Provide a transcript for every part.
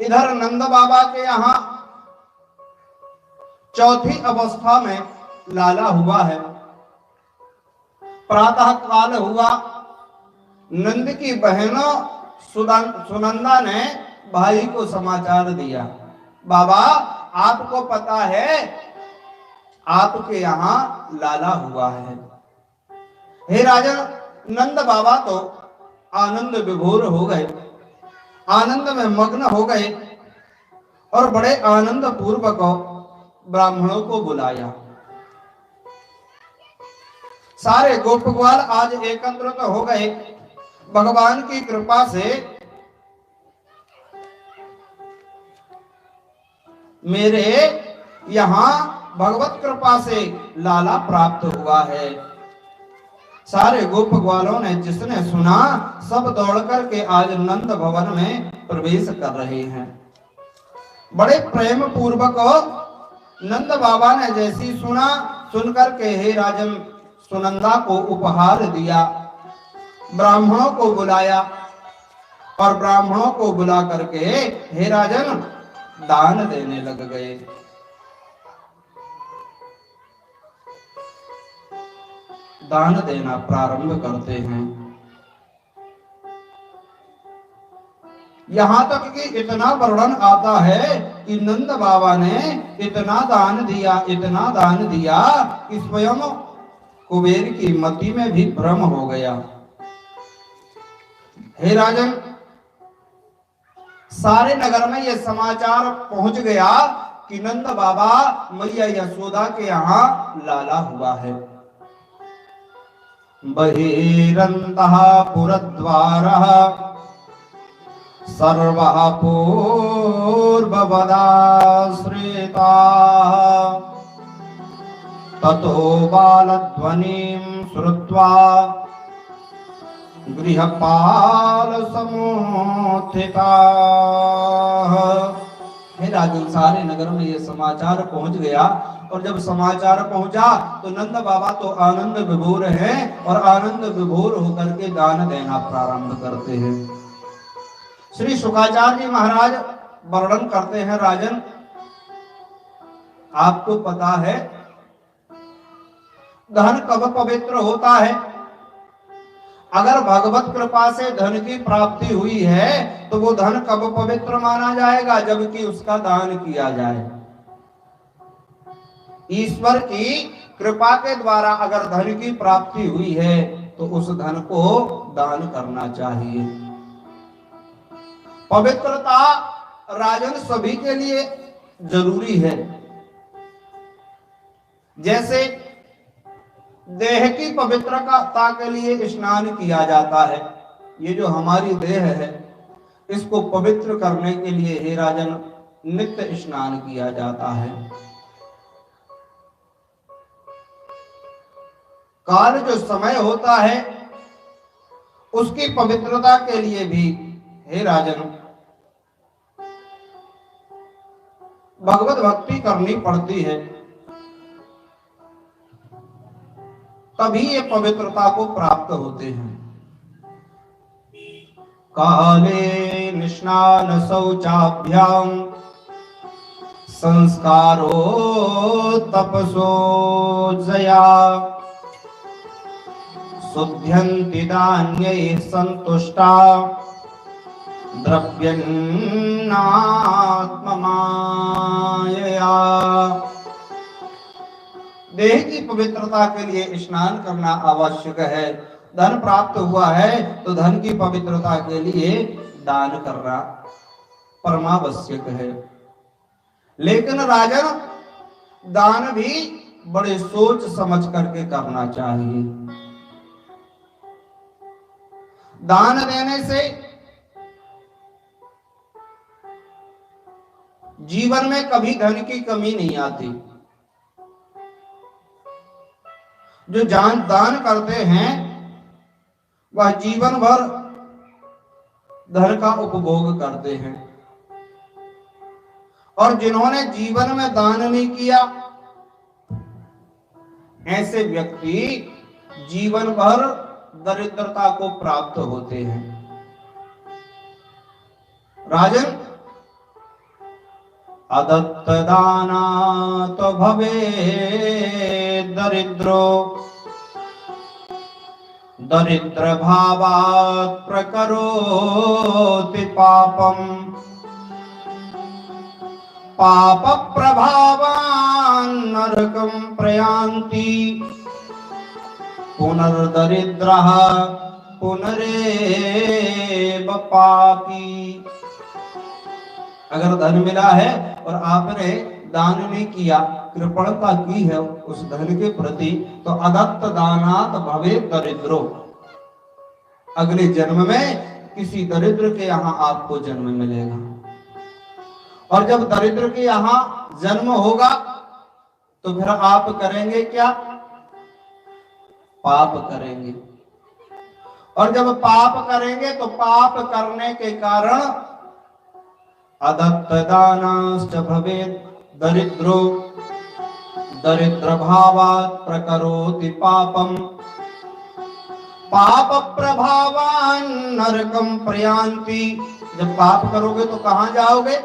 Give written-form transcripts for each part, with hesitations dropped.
इधर नंद बाबा के यहाँ चौथी अवस्था में लाला हुआ है। प्रातः काल हुआ, नंद की बहनों सुनंदा ने भाई को समाचार दिया, बाबा आपको पता है आपके यहाँ लाला हुआ है। हे राजन, नंद बाबा तो आनंद विभोर हो गए, आनंद में मग्न हो गए और बड़े आनंद पूर्वक ब्राह्मणों को बुलाया। सारे गोप ग्वाल आज एकत्रित हो गए। भगवान की कृपा से मेरे यहाँ भगवत कृपा से लाला प्राप्त हुआ है। सारे गोप ग्वालों ने जिसने सुना सब दौड़ करके आज नंद भवन में प्रवेश कर रहे हैं। बड़े प्रेम पूर्वक नंद बाबा ने जैसी सुना, सुनकर के हे राजन सुनंदा को उपहार दिया, ब्राह्मणों को बुलाया और ब्राह्मणों को बुला करके हे राजन दान देने लग गए। दान देना प्रारंभ करते हैं। यहां तक कि इतना वर्णन आता है कि नंद बाबा ने इतना दान दिया, इतना दान दिया कि स्वयं कुबेर की मति में भी भ्रम हो गया। हे राजन, सारे नगर में यह समाचार पहुंच गया कि नंद बाबा मैया यशोदा के यहाँ लाला हुआ है। बहिरन्तः पुरद्वारः सर्वः पूर्ववदाश्रिताः ततो बालध्वनिं श्रुत्वा गृहपाल समुत्थिताः। हे राजन, सारे नगर में ये समाचार पहुंच गया और जब समाचार पहुंचा तो नंद बाबा तो आनंद विभोर हैं और आनंद विभोर होकर के दान देना प्रारंभ करते हैं। श्री शुकाचार्य जी महाराज वर्णन करते हैं, राजन आपको पता है धन कब पवित्र होता है? अगर भगवत कृपा से धन की प्राप्ति हुई है तो वो धन कब पवित्र माना जाएगा? जबकि उसका दान किया जाए। ईश्वर की कृपा के द्वारा अगर धन की प्राप्ति हुई है तो उस धन को दान करना चाहिए। पवित्रता राजन सभी के लिए जरूरी है। जैसे देह की पवित्रता के लिए स्नान किया जाता है, ये जो हमारी देह है इसको पवित्र करने के लिए हे राजन नित्य स्नान किया जाता है। काल जो समय होता है उसकी पवित्रता के लिए भी हे राजन भगवत भक्ति करनी पड़ती है, तभी ये पवित्रता को प्राप्त होते हैं। काले निष्णान शौचाभ्याम संस्कारो तपसो जया शुद्ध्यन्ति दान्यैः संतुष्टा द्रव्यन्नात्ममायया। देह की पवित्रता के लिए स्नान करना आवश्यक है। धन प्राप्त हुआ है तो धन की पवित्रता के लिए दान करना परमावश्यक है। लेकिन राजन दान भी बड़े सोच समझ करके करना चाहिए। दान देने से जीवन में कभी धन की कमी नहीं आती। जो दान करते हैं वह जीवन भर धन का उपभोग करते हैं, और जिन्होंने जीवन में दान नहीं किया ऐसे व्यक्ति जीवन भर दरिद्रता को प्राप्त होते हैं। राजन अदत्त दानात् भवे दरिद्रो दरिद्र भावात् प्रकरोति पापम पाप प्रभावान् नरकं प्रयान्ति पुनर्दरिद्रः पुनरेव पापी। अगर धन मिला है और आपने दान नहीं किया, कृपणता की है उस धन के प्रति, तो अदत्त दानात् भवेत् दरिद्रो, अगले जन्म में किसी दरिद्र के यहाँ आपको जन्म मिलेगा। और जब दरिद्र के यहाँ जन्म होगा तो फिर आप करेंगे क्या? पाप करेंगे। और जब पाप करेंगे तो पाप करने के कारण अदत्त दानाश्च भवेत् दरिद्रो दरिद्र भावात् प्रकरोति पापम पाप प्रभावान् नरकं प्रयान्ति। जब पाप करोगे तो कहां जाओगे?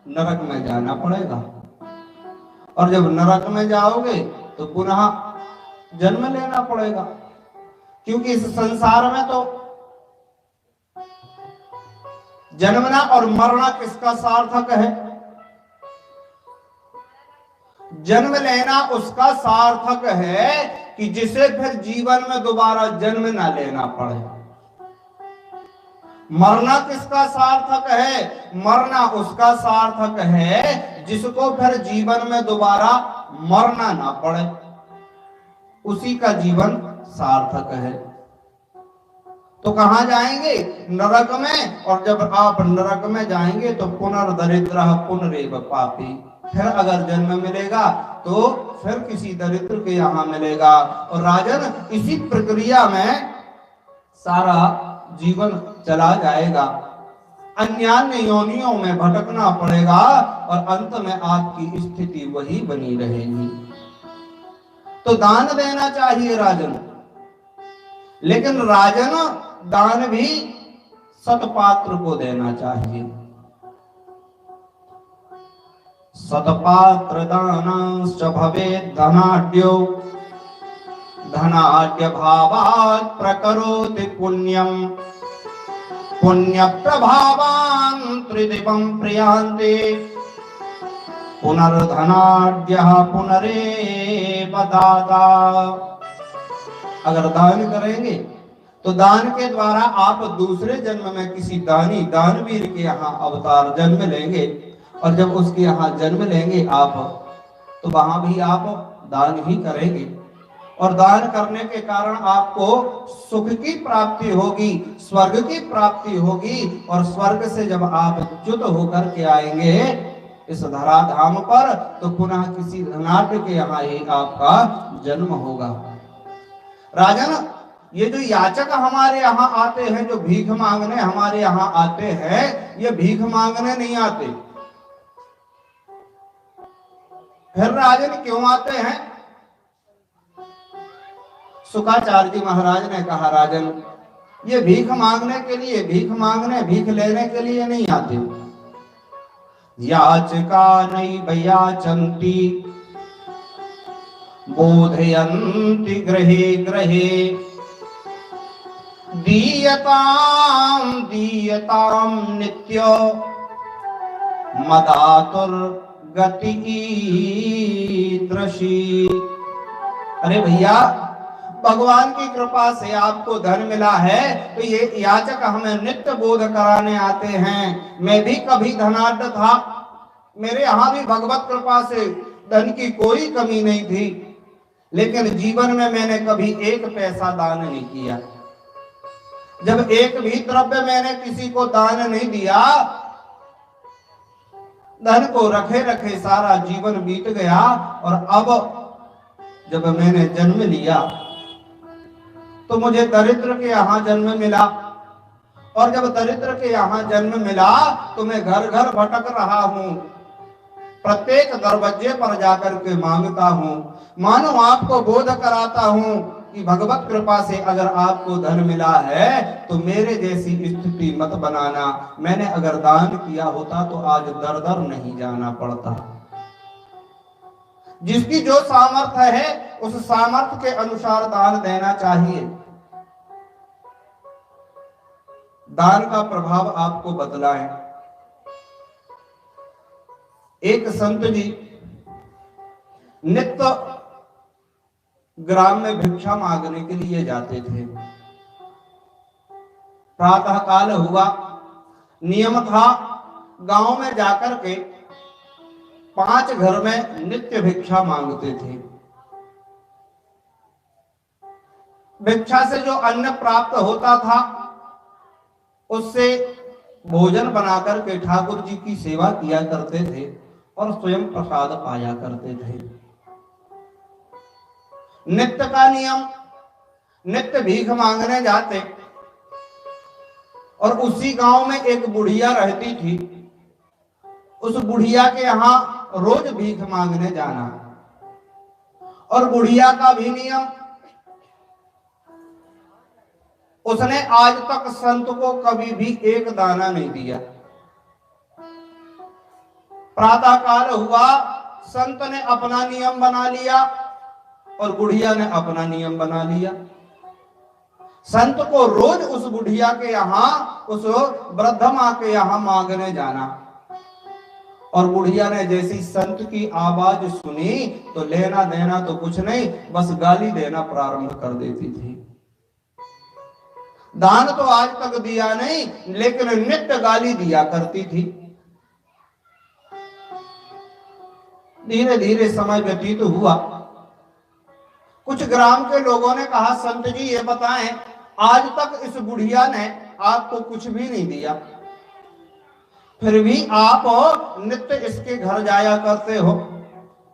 नरक में जाना पड़ेगा। और जब नरक में जाओगे तो पुनः जन्म लेना पड़ेगा, क्योंकि इस संसार में तो जन्मना और मरना किसका सार्थक है? जन्म लेना उसका सार्थक है कि जिसे फिर जीवन में दोबारा जन्म ना लेना पड़े। मरना किसका सार्थक है? मरना उसका सार्थक है जिसको फिर जीवन में दोबारा मरना ना पड़े, उसी का जीवन सार्थक है। तो कहां जाएंगे? नरक में। और जब आप नरक में जाएंगे तो पुनर्दरिद्रः पुनरेव पापी, फिर अगर जन्म मिलेगा तो फिर किसी दरिद्र के यहाँ मिलेगा। और राजन, इसी प्रक्रिया में सारा जीवन चला जाएगा, अन्यान्य योनियों में भटकना पड़ेगा और अंत में आपकी स्थिति वही बनी रहेगी। तो दान देना चाहिए राजन, लेकिन राजन दान भी सत्पात्र को देना चाहिए। सत्पात्र दानाश्च भवेत् धनाढ्यो धनाढ्य भावात् प्रकरोति पुण्यम पुण्य प्रभावान् त्रिदिवं प्रयान्ति पुनर्धनाढ्यः पुनरेव दाता। अगर दान करेंगे तो दान के द्वारा आप दूसरे जन्म में किसी दानी दानवीर के यहाँ अवतार जन्म लेंगे, और जब उसके यहाँ जन्म लेंगे आप, तो वहां भी आप दान ही करेंगे। और दान करने के कारण आपको सुख की प्राप्ति होगी, स्वर्ग की प्राप्ति होगी। और स्वर्ग से जब आप च्युत होकर के आएंगे इस धराधाम पर, तो पुनः किसी धनाढ्य के यहाँ ही आपका जन्म होगा। राजन, ये जो याचक हमारे यहाँ आते हैं, जो भीख मांगने हमारे यहाँ आते हैं, ये भीख मांगने नहीं आते। फिर राजन क्यों आते हैं? शुकाचार्य जी महाराज ने कहा, राजन ये भीख मांगने के लिए, भीख मांगने भीख लेने के लिए नहीं आते। याचका नैव याचन्ति बोधयन्ति गृहे गृहे दीयतां दीयतां नित्यो मदातुर्गति ईदृशी। अरे भैया, भगवान की कृपा से आपको धन मिला है तो ये याचक हमें नित्य बोध कराने आते हैं। मैं भी कभी धनाढ्य था, मेरे यहाँ भी भगवत कृपा से धन की कोई कमी नहीं थी, लेकिन जीवन में मैंने कभी एक पैसा दान नहीं किया। जब एक भी द्रव्य मैंने किसी को दान नहीं दिया, धन को रखे रखे सारा जीवन बीत गया। और अब जब मैंने जन्म लिया तो मुझे दरिद्र के यहाँ जन्म मिला, और जब दरिद्र के यहाँ जन्म मिला तो मैं घर घर भटक रहा हूँ, प्रत्येक दरवाजे पर जाकर के मांगता हूँ, मानो आपको बोध कराता हूँ कि भगवत कृपा से अगर आपको धन मिला है तो मेरे जैसी स्थिति मत बनाना। मैंने अगर दान किया होता तो आज दर दर नहीं जाना पड़ता। जिसकी जो सामर्थ्य है उस सामर्थ्य के अनुसार दान देना चाहिए। दान का प्रभाव आपको बदला है। एक संत जी नित्य ग्राम में भिक्षा मांगने के लिए जाते थे। प्रातः काल हुआ, नियम था गांव में जाकर के 5 घर में नित्य भिक्षा मांगते थे। भिक्षा से जो अन्न प्राप्त होता था उससे भोजन बनाकर के ठाकुर जी की सेवा किया करते थे और स्वयं प्रसाद पाया करते थे। नित्य का नियम, नित्य भीख मांगने जाते और उसी गांव में एक बुढ़िया रहती थी। उस बुढ़िया के यहां रोज भीख मांगने जाना। और बुढ़िया का भी नियम, उसने आज तक संत को कभी भी एक दाना नहीं दिया। प्रातः काल हुआ, संत ने अपना नियम बना लिया और बुढ़िया ने अपना नियम बना लिया। संत को रोज उस बुढ़िया के यहां, उस वृद्ध मां के यहां मांगने जाना। और बुढ़िया ने जैसी संत की आवाज सुनी तो लेना देना तो कुछ नहीं, बस गाली देना प्रारंभ कर देती थी। दान तो आज तक दिया नहीं, लेकिन नित्य गाली दिया करती थी। धीरे धीरे समय व्यतीत हुआ। कुछ ग्राम के लोगों ने कहा, संत जी ये बताएं, आज तक इस बुढ़िया ने आपको कुछ भी नहीं दिया, फिर भी आप नित्य इसके घर जाया करते हो।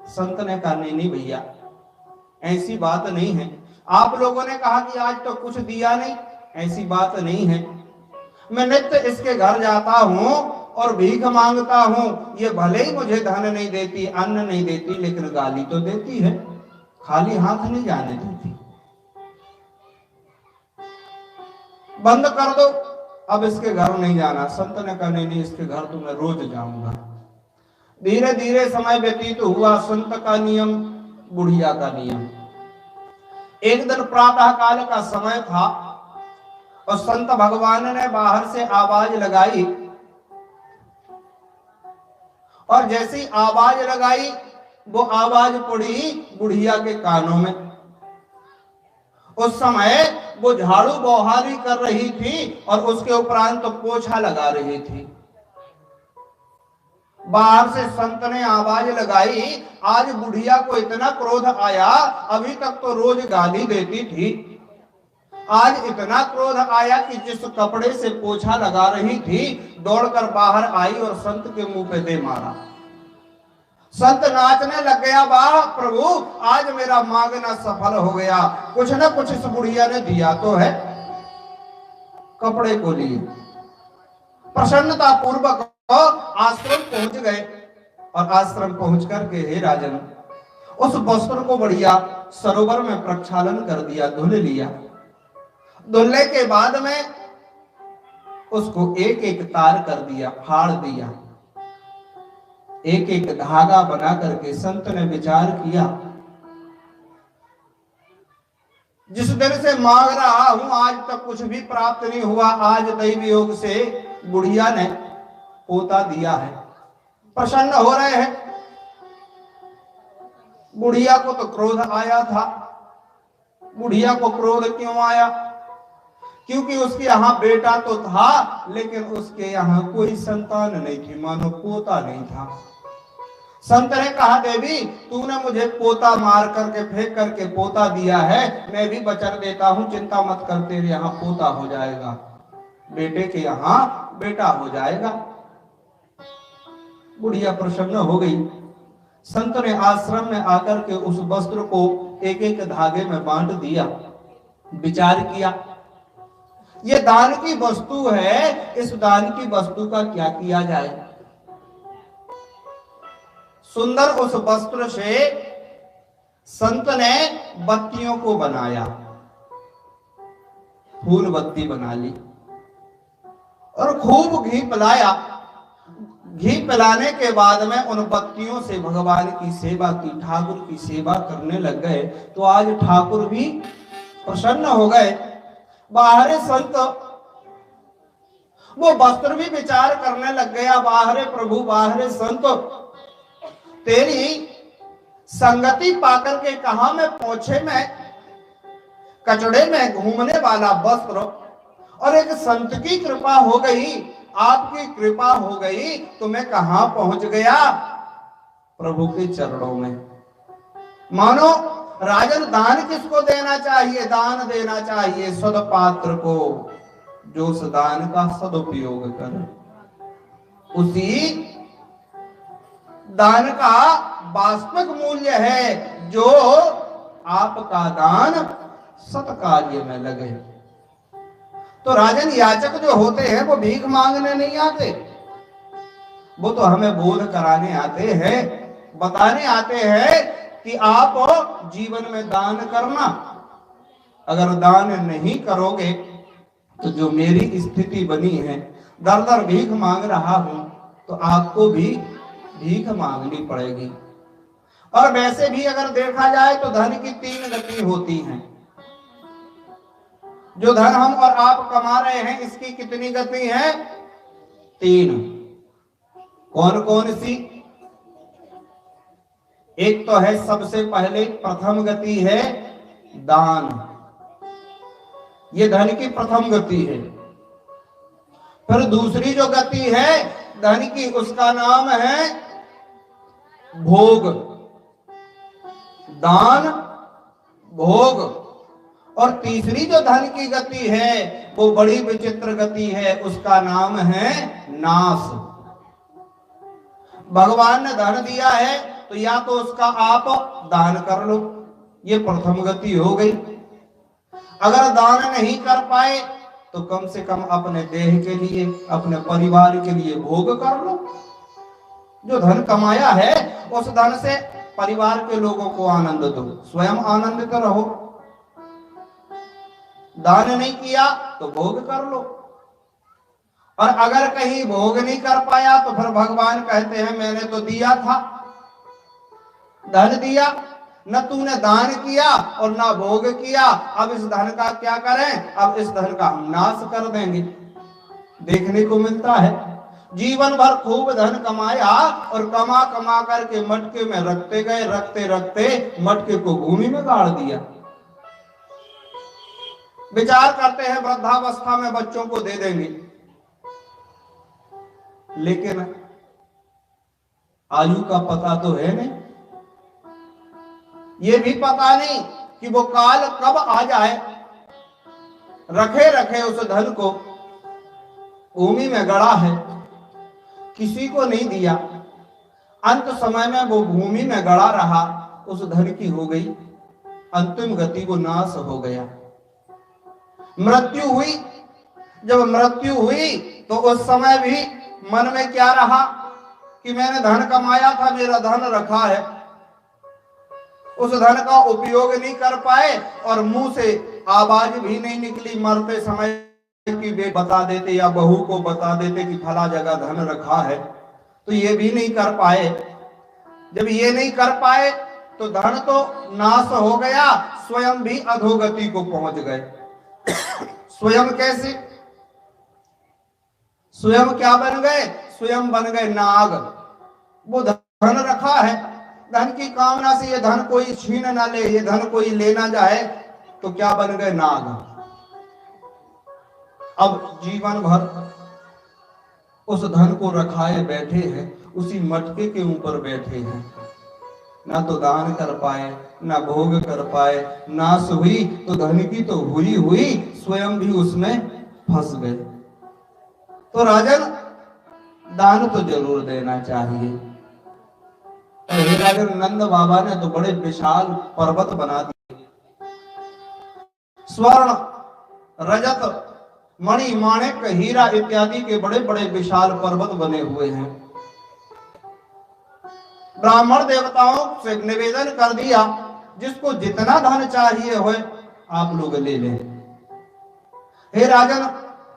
संत ने कहा, नहीं भैया, ऐसी बात नहीं है। आप लोगों ने कहा कि आज तो कुछ दिया नहीं, ऐसी बात नहीं है। मैं नित्य इसके घर जाता हूं और भीख मांगता हूं। ये भले ही मुझे धन नहीं देती, अन्न नहीं देती, लेकिन गाली तो देती है, खाली हाथ नहीं जाने देती। बंद कर दो, अब इसके घर नहीं जाना। संत ने कहा, नहीं इसके घर तो मैं रोज जाऊंगा। धीरे धीरे समय व्यतीत हुआ। संत का नियम, बुढ़िया का नियम। एक दिन प्रातः काल का समय था और संत भगवान ने बाहर से आवाज लगाई और जैसी आवाज लगाई वो आवाज पड़ी बुढ़िया के कानों में। उस समय वो झाड़ू बौहारी कर रही थी और उसके उपरांत तो पोछा लगा रही थी। बाहर से संत ने आवाज लगाई, आज बुढ़िया को इतना क्रोध आया, अभी तक तो रोज गाली देती थी, आज इतना क्रोध आया कि जिस कपड़े से पोछा लगा रही थी दौड़कर बाहर आई और संत के मुंह पे दे मारा। संत नाचने लग गया, वाह प्रभु, आज मेरा मांगना सफल हो गया, कुछ न कुछ इस बुढ़िया ने दिया तो है। कपड़े को लिए प्रसन्नता पूर्वक आश्रम पहुंच गए और आश्रम पहुंच करके, हे राजन, उस वस्त्र को बढ़िया सरोवर में प्रक्षालन कर दिया, धुल लिया। धुलने के बाद में उसको एक एक तार कर दिया, फाड़ दिया, एक एक धागा बना करके संत ने विचार किया, जिस दिन से मांग रहा हूं आज तक कुछ भी प्राप्त नहीं हुआ, आज दैव योग से बुढ़िया ने पोता दिया है, प्रसन्न हो रहे हैं। बुढ़िया को तो क्रोध आया था। बुढ़िया को क्रोध क्यों आया? क्योंकि उसके यहाँ बेटा तो था, लेकिन उसके यहाँ कोई संतान नहीं थी, मानो पोता नहीं था। संत ने कहा, देवी तूने मुझे पोता मार करके फेंक करके पोता दिया है, मैं भी वचन देता हूं, चिंता मत कर, तेरे यहाँ पोता हो जाएगा, बेटे के यहाँ बेटा हो जाएगा। बुढ़िया प्रसन्न हो गई। संत ने आश्रम में आकर के उस वस्त्र को एक एक धागे में बांट दिया। विचार किया, ये दान की वस्तु है, इस दान की वस्तु का क्या किया जाए। सुंदर उस वस्त्र से संत ने बत्तियों को बनाया। फूल बत्ती बना ली और खूब घी पिलाया। घी पिलाने के बाद में उन बत्तियों से भगवान की सेवा की, ठाकुर की सेवा करने लग गए। तो आज ठाकुर भी प्रसन्न हो गए। बाहरे संत वो वस्त्र भी विचार करने लग गया, बाहरे प्रभु, बाहरे संत, तेरी संगति पाकर के कहा मैं पोछे में कचड़े में घूमने वाला वस्त्र, और एक संत की कृपा हो गई, आपकी कृपा हो गई तो मैं कहां पहुंच गया? प्रभु के चरणों में। मानो राजन दान किसको देना चाहिए? दान देना चाहिए सदपात्र को, जो उस दान का सदुपयोग करे। उसी दान का वास्तविक मूल्य है जो आपका दान सत्कार्य में लगे। तो राजन याचक जो होते हैं वो भीख मांगने नहीं आते, वो तो हमें बोध कराने आते हैं, बताने आते हैं कि आप जीवन में दान करना। अगर दान नहीं करोगे तो जो मेरी स्थिति बनी है, दर दर भीख मांग रहा हूं, तो आपको भी भीख मांगनी पड़ेगी। और वैसे भी अगर देखा जाए तो धन की 3 गति होती हैं। जो धन हम और आप कमा रहे हैं, इसकी कितनी गति है? 3। कौन कौन सी? एक तो है सबसे पहले प्रथम गति है दान, ये धन की प्रथम गति है। फिर दूसरी जो गति है धन की, उसका नाम है भोग, दान, भोग। और तीसरी जो धन की गति है वो बड़ी विचित्र गति है, उसका नाम है नाश। भगवान ने धन दिया है तो या तो उसका आप दान कर लो, ये प्रथम गति हो गई। अगर दान नहीं कर पाए तो कम से कम अपने देह के लिए, अपने परिवार के लिए भोग कर लो। जो धन कमाया है उस धन से परिवार के लोगों को आनंद दो, स्वयं आनंदित रहो। दान नहीं किया तो भोग कर लो। और अगर कहीं भोग नहीं कर पाया तो फिर भगवान कहते हैं मैंने तो दिया था, धन दिया, न तूने दान किया और ना भोग किया, अब इस धन का क्या करें? अब इस धन का हम नाश कर देंगे। देखने को मिलता है जीवन भर खूब धन कमाया और कमा कमा करके मटके में रखते गए, रखते रखते मटके को भूमि में गाड़ दिया। विचार करते हैं वृद्धावस्था में बच्चों को दे देंगे, लेकिन आयु का पता तो है नहीं, ये भी पता नहीं कि वो काल कब आ जाए। रखे रखे उस धन को भूमि में गड़ा है, किसी को नहीं दिया, अंत समय में वो भूमि में गड़ा रहा, उस धन की हो गई अंतिम गति, वो नाश हो गया। मृत्यु हुई। जब मृत्यु हुई तो उस समय भी मन में क्या रहा कि मैंने धन कमाया था, मेरा धन रखा है, उस धन का उपयोग नहीं कर पाए और मुंह से आवाज भी नहीं निकली मरते समय कि वे बता देते या बहू को बता देते कि फला जगह धन रखा है, तो ये भी नहीं कर पाए। जब ये नहीं कर पाए तो धन तो नाश हो गया, स्वयं भी अधोगति को पहुंच गए। स्वयं कैसे? स्वयं क्या बन गए? स्वयं बन गए नाग। वो धन रखा है, धन की कामना से ये धन कोई छीन ना ले, ये धन कोई ले ना जाए, तो क्या बन गए? नाग। अब जीवन भर उस धन को रखाए बैठे हैं, उसी मटके के ऊपर बैठे हैं, ना तो दान कर पाए, ना भोग कर पाए, नाश हुई तो धन की तो हुई हुई, स्वयं भी उसमें फंस गए। तो राजन दान तो जरूर देना चाहिए। राजन नंद बाबा ने तो बड़े विशाल पर्वत बना दिए, स्वर्ण, रजत, मणि, माणिक, हीरा इत्यादि के बड़े बड़े विशाल पर्वत बने हुए हैं। ब्राह्मण देवताओं से निवेदन कर दिया, जिसको जितना धन चाहिए हो आप लोग ले लें। हे राजन,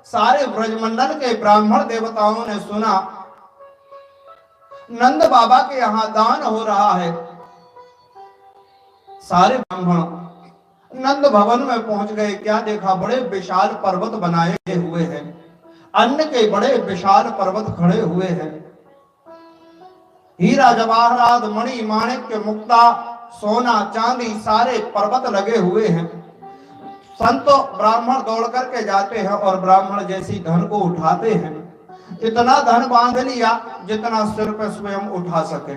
सारे ब्रजमंडल के ब्राह्मण देवताओं ने सुना नंद बाबा के यहां दान हो रहा है। सारे ब्राह्मण नंद भवन में पहुंच गए। क्या देखा, बड़े विशाल पर्वत बनाए हुए हैं, अन्न के बड़े विशाल पर्वत खड़े हुए हैं। हीरा जवाहरात मणि माणिक्य मुक्ता सोना चांदी सारे पर्वत लगे हुए हैं। संतो ब्राह्मण दौड़ करके जाते हैं और ब्राह्मण जैसी धन को उठाते हैं। इतना धन बांध लिया जितना सिर पर स्वयं उठा सके।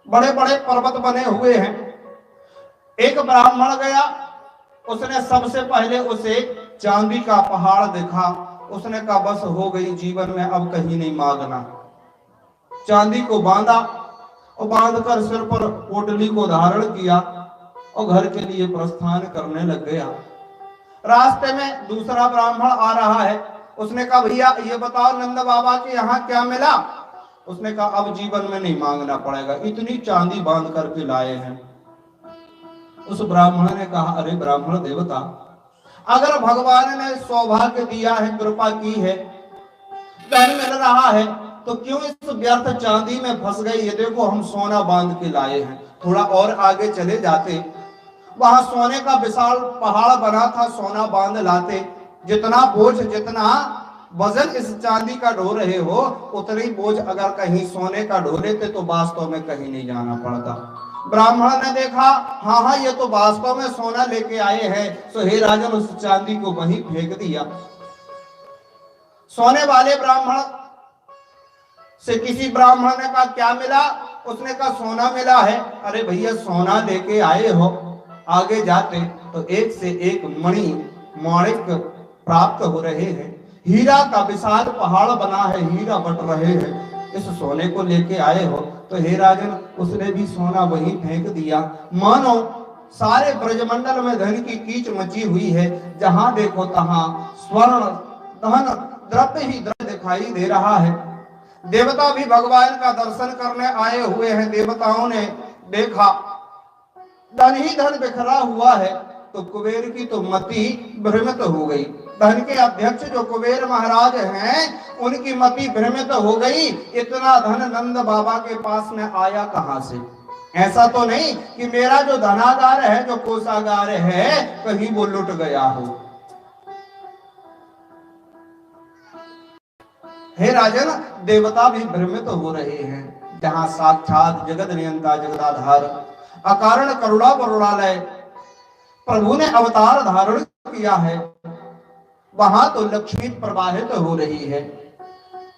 बड़े बड़े पर्वत बने हुए हैं। एक ब्राह्मण गया, उसने सबसे पहले उसे चांदी का पहाड़ देखा। उसने कहा बस हो गई, जीवन में अब कहीं नहीं मांगना। चांदी को बांधा और बांधकर सिर पर पोटली को धारण किया और घर के लिए प्रस्थान करने लग गया। रास्ते में दूसरा ब्राह्मण आ रहा है। उसने कहा भैया ये बताओ नंद बाबा के यहाँ क्या मिला? उसने कहा अब जीवन में नहीं मांगना पड़ेगा, इतनी चांदी बांध करके लाए हैं। उस ब्राह्मण ने कहा अरे ब्राह्मण देवता, अगर भगवान ने सौभाग्य दिया है, कृपा की है, धन मिल रहा है, तो क्यों इस व्यर्थ चांदी में फंस गई? ये देखो हम सोना बांध के लाए हैं। थोड़ा और आगे चले जाते, वहां सोने का विशाल पहाड़ बना था, सोना बांध लाते। जितना बोझ, जितना वजन इस चांदी का ढो रहे हो, उतनी बोझ अगर कहीं सोने का ढो लेते तो वास्तव में कहीं नहीं जाना पड़ता। ब्राह्मण ने देखा हाँ ये तो वास्तव में सोना लेके आए हैं, तो हे राजन उस चांदी को वहीं फेंक दिया। सोने वाले ब्राह्मण से किसी ब्राह्मण ने कहा क्या मिला? उसने कहा सोना मिला है। अरे भैया सोना लेके आए हो, आगे जाते तो एक से एक मणि माणिक प्राप्त हो रहे हैं। हीरा का विशाल पहाड़ बना है, हीरा बट रहे हैं। इस सोने को लेके आए हो, तो हे राजन उसने भी सोना वहीं फेंक दिया। मानो सारे ब्रजमंडल में धन की कीच मची हुई है। जहां देखो तहां स्वर्ण धन द्रव्य ही द्रव्य दिखाई दे रहा है। देवता भी भगवान का दर्शन करने आए हुए हैं। देवताओं ने देखा धन ही धन बिखरा हुआ है, तो कुबेर की तो मति भ्रमित हो गई। धन के अध्यक्ष जो कुबेर महाराज हैं, उनकी मति भ्रमित हो गई। इतना धन नंद बाबा के पास में आया कहां से? ऐसा तो नहीं कि मेरा जो धनागार है, जो कोषागार है, कहीं वो लुट गया हो। हे राजन, देवता भी भ्रमित हो रहे हैं। जहां साक्षात जगत नियंता जगदाधार अकारण करुणा वरुणालय प्रभु ने अवतार धारण किया है, वहां तो लक्ष्मी प्रवाहित हो रही है।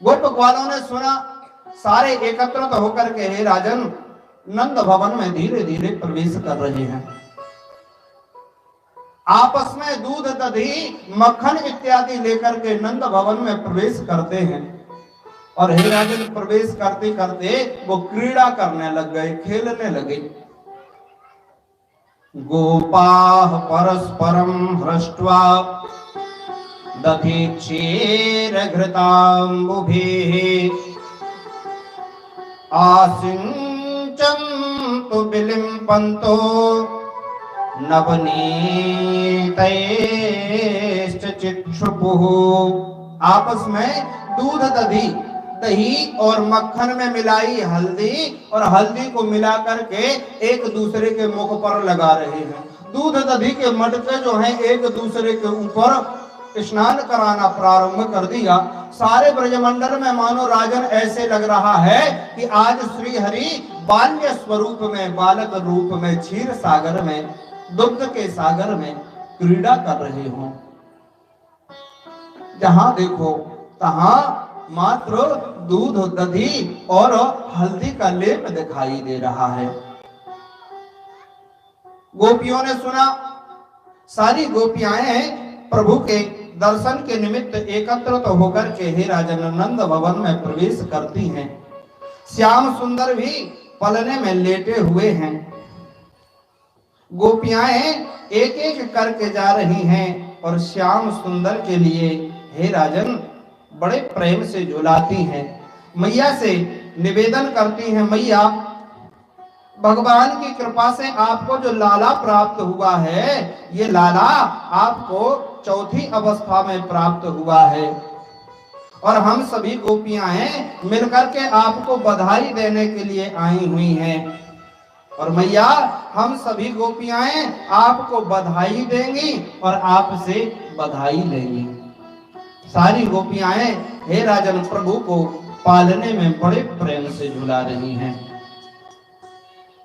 गोप ग्वालों ने सुना, सारे एकत्रित होकर के हे राजन नंद भवन में धीरे धीरे प्रवेश कर रहे हैं। आपस में दूध दही मक्खन इत्यादि लेकर के नंद भवन में प्रवेश करते हैं। और हे राजन प्रवेश करते करते वो क्रीड़ा करने लग गए, खेलने लगे। गोपाः परस्परं हृष्ट्वा दधि क्षीर घृताम्बुभिः आसिञ्चन्तु विलिम्पन्तो नवनीतैश्च चिक्षुपुः। आपस में दूध दही और मक्खन में मिलाई हल्दी और हल्दी को मिला करके एक दूसरे के मुख पर लगा रहे हैं। दूध दही के मटके जो हैं एक दूसरे के ऊपर स्नान कराना प्रारंभ कर दिया। सारे ब्रजमंडल में मानो राजन ऐसे लग रहा है कि आज श्री हरि बाल्य स्वरूप में, बालक रूप में, क्षीर सागर में, दुग्ध के सागर में क्रीड़ा कर रहे हो। जहां देखो तहां मात्र दूध दही और हल्दी का लेप दिखाई दे रहा है। गोपियों ने सुना, सारी गोपियां प्रभु के दर्शन के निमित्त एकत्रित होकर के हे राजन नंद भवन में प्रवेश करती हैं। श्याम सुंदर भी पलने में लेटे हुए हैं। गोपियां एक एक करके जा रही हैं और श्याम सुंदर के लिए हे राजन बड़े प्रेम से झुलाती हैं। मैया से निवेदन करती हैं, मैया भगवान की कृपा से आपको जो लाला प्राप्त हुआ है, ये लाला आपको चौथी अवस्था में प्राप्त हुआ है। और हम सभी गोपियां मिलकर के आपको बधाई देने के लिए आई हुई हैं। और मैया, हम सभी गोपियां आपको बधाई देंगी और आपसे बधाई लेंगी। सारी गोपियां हे राजन प्रभु को पालने में बड़े प्रेम से झुला रही हैं।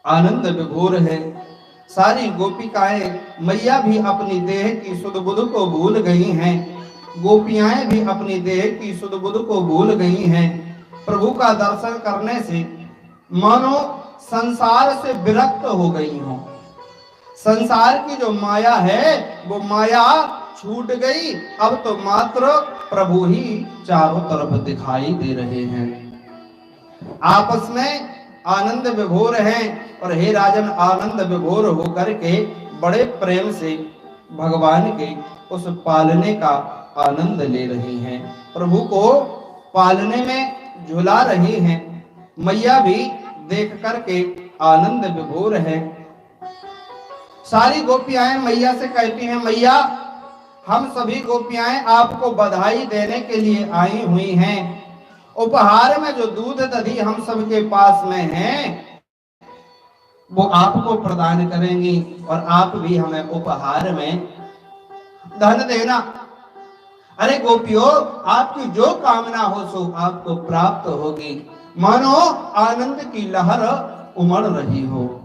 आनंद विभोर है। सारी गोपिकाएं, मैया भी अपनी देह की सुध बुध को भूल गई हैं। गोपियां भी अपनी देह की सुध बुध को भूल गई हैं। प्रभु का दर्शन करने से मानो संसार से विरक्त हो गई हो। संसार की जो माया है वो माया छूट गई। अब तो मात्र प्रभु ही चारों तरफ दिखाई दे रहे हैं। आपस में आनंद विभोर हैं और हे राजन, आनंद विभोर होकर के बड़े प्रेम से भगवान के उस पालने का आनंद ले रही हैं। प्रभु को पालने में झुला रही हैं। मैया भी देख करके आनंद विभोर है। सारी गोपियां मैया से कहती हैं, मैया, हम सभी गोपियां आपको बधाई देने के लिए आई हुई हैं। उपहार में जो दूध दधी हम सबके पास में है वो आपको प्रदान करेंगी और आप भी हमें उपहार में धन देना। अरे गोपियों, आपकी जो कामना हो सो आपको प्राप्त होगी। मानो आनंद की लहर उमड़ रही हो।